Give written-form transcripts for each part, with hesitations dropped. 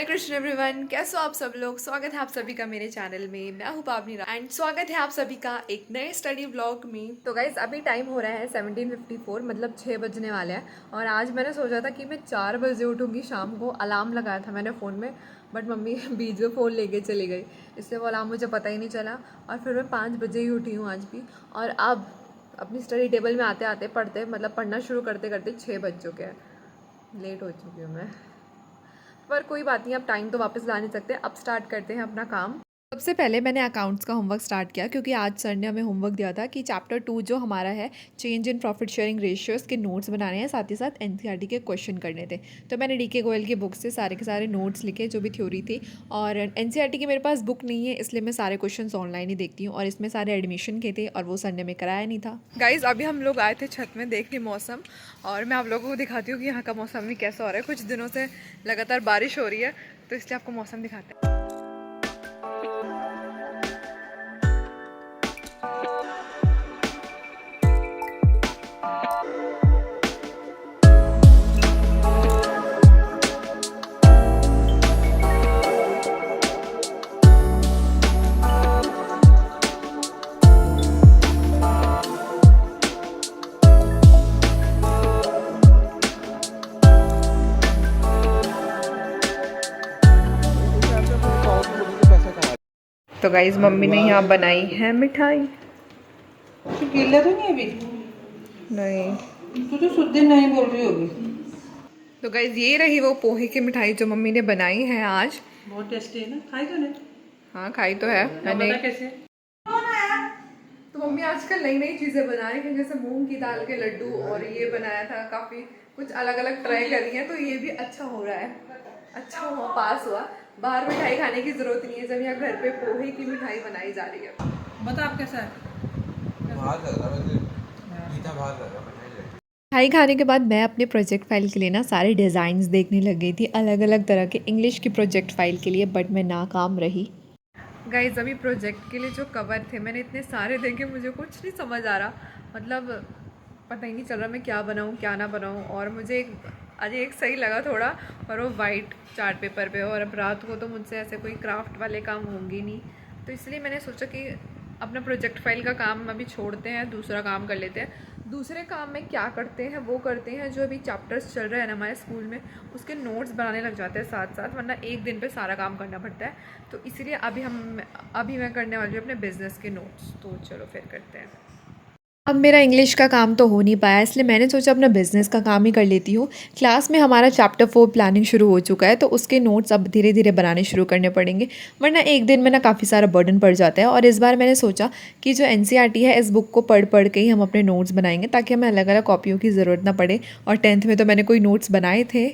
Krishna everyone, कैसे हो आप सब लोग। स्वागत है आप सभी का मेरे चैनल में। मैं हूँ पावनी एंड स्वागत है आप सभी का एक नए स्टडी व्लॉग में। तो गाइज अभी टाइम हो रहा है 17:54, मतलब 6 बजने वाले हैं। और आज मैंने सोचा था कि मैं 4 बजे उठूँगी शाम को। अलार्म लगाया था मैंने फ़ोन में, बट मम्मी बीच में फ़ोन लेके चली गई, इसलिए वो अलार्म मुझे पता ही नहीं चला। और फिर मैं 5 बजे ही उठी हूँ आज भी। और अब अपनी स्टडी टेबल में आते आते पढ़ना शुरू करते करते 6 बज चुके हैं। लेट हो चुकी हूँ मैं, पर कोई बात नहीं, अब टाइम तो वापस ला नहीं सकते। अब स्टार्ट करते हैं अपना काम। सबसे पहले मैंने अकाउंट्स का होमवर्क स्टार्ट किया, क्योंकि आज सर ने हमें होमवर्क दिया था कि चैप्टर 2 जो हमारा है, change in profit sharing ratios के नोट्स बनाने हैं, साथ ही साथ एनसीईआरटी के क्वेश्चन करने थे। तो मैंने डीके गोयल की बुक से सारे के सारे नोट्स लिखे, जो भी थ्योरी थी। और एनसीईआरटी की मेरे पास बुक नहीं है, इसलिए मैं सारे क्वेश्चन ऑनलाइन ही देखती हूँ। और इसमें सारे एडमिशन के थे, और वो सर ने हमें कराया नहीं था। गाइज अभी हम लोग आए थे छत में देखने मौसम, और मैं आप लोगों को दिखाती हूँ कि यहाँ का मौसम भी कैसा हो रहा है। कुछ दिनों से लगातार बारिश हो रही है, तो इसलिए आपको मौसम दिखाते हैं। तो गाइज मम्मी ने यहाँ बनाई है मिठाई। गीला तो नहीं अभी? नहीं, तू तो शुद्ध नहीं बोल रही होगी। तो गाइज ये रही वो पोहे की मिठाई जो मम्मी ने बनाई है आज। बहुत टेस्टी है ना, खाई तो नहीं? हाँ खाई तो है मैंने। बता कैसे? तो मम्मी आजकल नई नई चीज़ें बना रही हैं, जैसे मूंग की दाल के लड्डू, और ये बनाया था। काफ़ी कुछ अलग अलग ट्राई करी है, तो ये भी अच्छा हो रहा है। अच्छा हुआ, पास हुआ। बाहर मिठाई खाने की ज़रूरत नहीं है, जब यहाँ घर पे पोहे की मिठाई बनाई जा रही है। बता आप कैसा है? बाहर लग रहा है वैसे, मीठा बाहर लग रहा है, मिठाई लग रही है। मिठाई खाने के बाद मैं अपने प्रोजेक्ट फाइल के लिए ना सारे डिज़ाइंस देखने लग गई थी, अलग अलग तरह के इंग्लिश की प्रोजेक्ट फाइल के लिए, बट मैं नाकाम रही। गाइज अभी प्रोजेक्ट के लिए जो कवर थे मैंने इतने सारे देखे, मुझे कुछ नहीं समझ आ रहा। मतलब पता ही नहीं चल रहा मैं क्या बनाऊँ क्या ना बनाऊँ। और मुझे आज एक सही लगा थोड़ा, और वो वाइट चार्ट पेपर पे। और अब रात को तो मुझसे ऐसे कोई क्राफ्ट वाले काम होंगे नहीं, तो इसलिए मैंने सोचा कि अपना प्रोजेक्ट फाइल का काम अभी छोड़ते हैं, दूसरा काम कर लेते हैं। दूसरे काम में क्या करते हैं, वो करते हैं जो अभी चैप्टर्स चल रहे हैं ना हमारे स्कूल में, उसके नोट्स बनाने लग जाते हैं साथ साथ, वरना एक दिन पे सारा काम करना पड़ता है। तो इसीलिए अभी मैं करने वाली हूँ अपने बिज़नेस के नोट्स। तो चलो फिर करते हैं। अब मेरा इंग्लिश का काम तो हो नहीं पाया, इसलिए मैंने सोचा अपना बिज़नेस का काम ही कर लेती हूँ। क्लास में हमारा चैप्टर 4 प्लानिंग शुरू हो चुका है, तो उसके नोट्स अब धीरे धीरे बनाने शुरू करने पड़ेंगे, वरना एक दिन में ना काफ़ी सारा बर्डन पड़ जाता है। और इस बार मैंने सोचा कि जो एनसीईआरटी है, इस बुक को पढ़ पढ़ के ही हम अपने नोट्स बनाएंगे, ताकि हमें अलग अलग कॉपियों की ज़रूरत ना पड़े। और 10th में तो मैंने कोई नोट्स बनाए थे,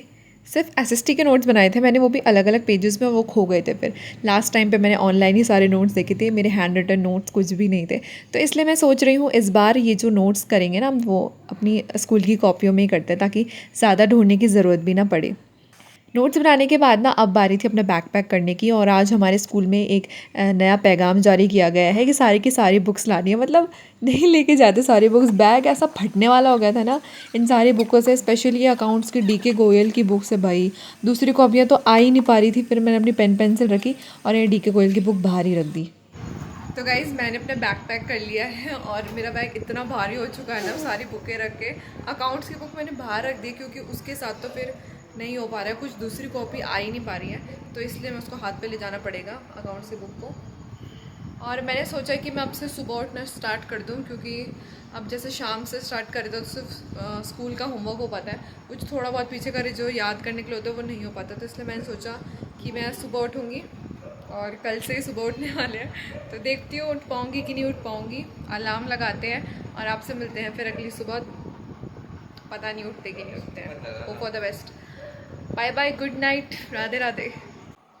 सिर्फ एसएसटी के नोट्स बनाए थे मैंने, वो भी अलग अलग पेजेस में, वो खो गए थे। फिर लास्ट टाइम पे मैंने ऑनलाइन ही सारे नोट्स देखे थे, मेरे हैंड रिटन नोट्स कुछ भी नहीं थे। तो इसलिए मैं सोच रही हूँ इस बार ये जो नोट्स करेंगे ना, वो अपनी स्कूल की कॉपियों में ही करते हैं, ताकि ज़्यादा ढूंढने की ज़रूरत भी ना पड़े। नोट्स बनाने के बाद ना अब बारी थी अपना बैकपैक करने की। और आज हमारे स्कूल में एक नया पैगाम जारी किया गया है कि सारी की सारी बुक्स लानी है। मतलब नहीं लेके जाते सारी बुक्स, बैग ऐसा फटने वाला हो गया था ना इन सारी बुकों से, स्पेशली अकाउंट्स की डीके गोयल की बुक से। भाई दूसरी कॉपियाँ तो आ ही नहीं पा रही थी, फिर मैंने अपनी पेन पेंसिल रखी और ये डीके गोयल की बुक बाहर ही रख दी। तो गाइज़ मैंने अपना बैग पैक कर लिया है, और मेरा बैग इतना भारी हो चुका है ना, सारी बुकें रख के। अकाउंट्स की बुक मैंने बाहर रख दी, क्योंकि उसके साथ तो फिर नहीं हो पा रहा है, कुछ दूसरी कॉपी आ ही नहीं पा रही है, तो इसलिए मैं उसको हाथ पे ले जाना पड़ेगा अकाउंट्स की बुक को। और मैंने सोचा कि मैं अब से सुबह उठना स्टार्ट कर दूं, क्योंकि अब जैसे शाम से स्टार्ट करें तो सिर्फ स्कूल का होमवर्क हो पाता है, कुछ थोड़ा बहुत पीछे करे जो याद करने के लिए होता है वो नहीं हो पाता। तो इसलिए मैंने सोचा कि मैं सुबह उठूँगी, और कल से ही सुबह उठने वाले हैं, तो देखती हूँ उठ पाऊँगी कि नहीं उठ पाऊँगी। अलार्म लगाते हैं और आपसे मिलते हैं फिर अगली सुबह। पता नहीं उठते कि नहीं उठते हैं। Hope for the best. Bye bye, good night, Radhe Radhe.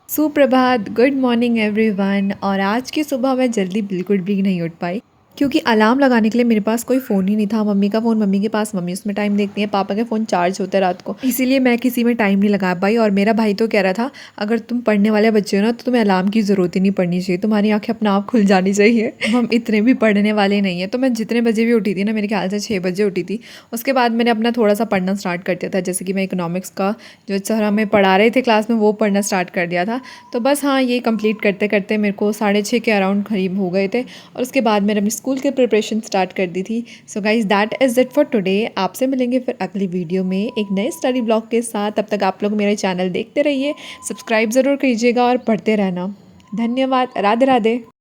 सुप्रभात, गुड मॉर्निंग एवरीवन। और आज की सुबह मैं जल्दी बिल्कुल भी नहीं उठ पाई, क्योंकि अलार्म लगाने के लिए मेरे पास कोई फ़ोन ही नहीं था। मम्मी का फ़ोन मम्मी के पास, मम्मी उसमें टाइम देखती है, पापा के फ़ोन चार्ज होते हैं रात को, इसीलिए मैं किसी में टाइम नहीं लगाया भाई। और मेरा भाई तो कह रहा था अगर तुम पढ़ने वाले बच्चे हो ना तो तुम्हें अलार्म की ज़रूरत ही नहीं पड़नी चाहिए, तुम्हारी आँखें अपने आप खुल जानी चाहिए। हम इतने भी पढ़ने वाले नहीं हैं। तो मैं जितने बजे भी उठी थी ना, मेरे ख्याल से 6 बजे उठी थी, उसके बाद मैंने अपना थोड़ा सा पढ़ना स्टार्ट कर दिया था। जैसे कि मैं इकोनॉमिक्स का जो सर हमें पढ़ा रहे थे क्लास में वो पढ़ना स्टार्ट कर दिया था। तो बस हाँ, ये कंप्लीट करते करते मेरे को 6:30 के अराउंड करीब हो गए थे और उसके बाद मैंने अपनी स्कूल के प्रिपरेशन स्टार्ट कर दी थी। So guys that is it for today. आपसे मिलेंगे फिर अगली वीडियो में एक नए स्टडी ब्लॉग के साथ। तब तक आप लोग मेरे चैनल देखते रहिए, सब्सक्राइब ज़रूर कीजिएगा और पढ़ते रहना। धन्यवाद। राधे राधे।